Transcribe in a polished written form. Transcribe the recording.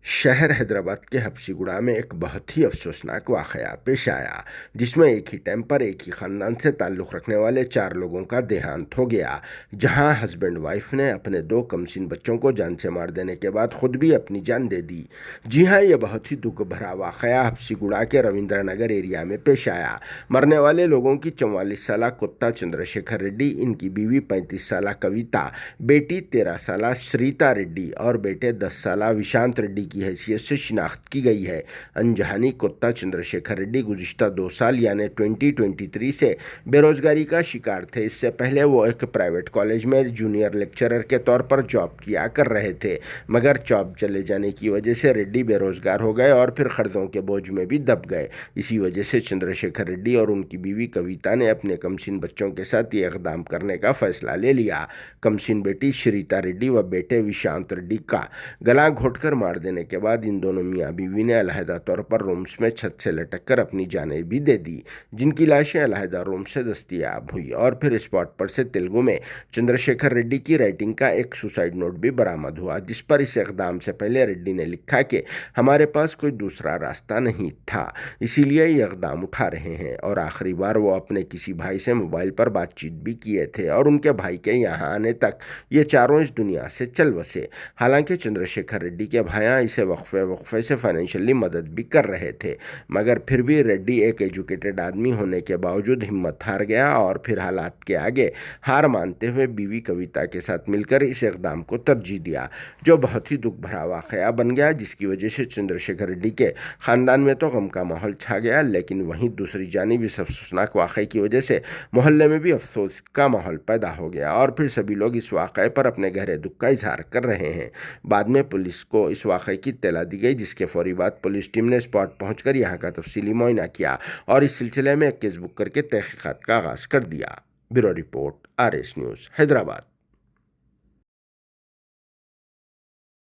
शहर हैदराबाद के हफ्सीगुड़ा में एक बहुत ही अफसोसनाक वाक़या पेश आया, जिसमें एक ही टाइम पर एक ही ख़ानदान से ताल्लुक़ रखने वाले 4 लोगों का देहांत हो गया। जहां हस्बैंड वाइफ ने अपने 2 कमसीन बच्चों को जान से मार देने के बाद खुद भी अपनी जान दे दी। जी हां, यह बहुत ही दुख भरा वाक़या हफ्सीगुड़ा के रविंद्र नगर एरिया में पेश आया। मरने वाले लोगों की 44 साला कुत्ता चंद्रशेखर रेड्डी, इनकी बीवी 35 साला कविता, बेटी 13 साला श्रीता रेड्डी और बेटे 10 साला विशांत रेड्डी की हैसियत से शिनाख्त की गई है। अनजहानी कुत्ता चंद्रशेखर रेड्डी गुज़िश्ता 2 साल यानी 2023 से बेरोजगारी का शिकार थे। इससे पहले वो एक प्राइवेट कॉलेज में जूनियर लेक्चरर के तौर पर जॉब किया कर रहे थे, मगर जॉब चले जाने की वजह से रेड्डी बेरोजगार हो गए और फिर कर्जों के बोझ में भी दब गए। इसी वजह से चंद्रशेखर रेड्डी और उनकी बीवी कविता ने अपने कमसीन बच्चों के साथ ये इक़दाम करने का फैसला ले लिया। कमसीन बेटी श्रीता रेड्डी व बेटे विशांत रेड्डी का गला घोटकर मार देने के बाद इन दोनों मियाँ बीवी ने अलहदा तौर पर रूम्स में छत से लटक कर अपनी जानें भी दे दी, जिनकी लाशें अलहदा रूम से दस्तयाब हुई। और फिर स्पॉट पर से तेलुगु में चंद्रशेखर रेड्डी की राइटिंग का एक सुसाइड नोट भी बरामद हुआ, जिस पर इस इक़दाम से पहले रेड्डी ने लिखा कि हमारे पास कोई दूसरा रास्ता नहीं था, इसीलिए ये इक़दाम उठा रहे हैं। और आखिरी बार वो अपने किसी भाई से मोबाइल पर बातचीत भी किए थे और उनके भाई के यहाँ आने तक ये चारों इस दुनिया से चल बसे। हालांकि चंद्रशेखर रेड्डी के भाइयाँ इसे वक्फे से फाइनेंशियली मदद भी कर रहे थे, मगर फिर भी रेड्डी एक एजुकेटेड आदमी होने के बावजूद हिम्मत हार गया और फिर हालात के आगे हार मानते हुए बीवी कविता के साथ मिलकर इस इक़दाम को तरजीह दिया, जो बहुत ही दुख भरा वाक़या बन गया, जिसकी वजह से चंद्रशेखर रेड्डी के ख़ानदान में तो गम का माहौल छा गया, लेकिन वहीं दूसरी जानिब इस अफसोसनाक वाक़े की वजह से मोहल्ले में भी अफसोस का माहौल पैदा हो गया और फिर सभी लोग इस वाक़े पर अपने गहरे दुख का इजहार कर रहे हैं। बाद में पुलिस को इस वाक़े की इत्तला दी गई, जिसके फौरी बाद पुलिस टीम ने स्पॉट पहुंचकर यहां का तफसीली मुआयना किया और इस सिलसिले में एक केस बुक करके तहकीकात का आगाज़ कर दिया। Bureau report, RS news, Hyderabad.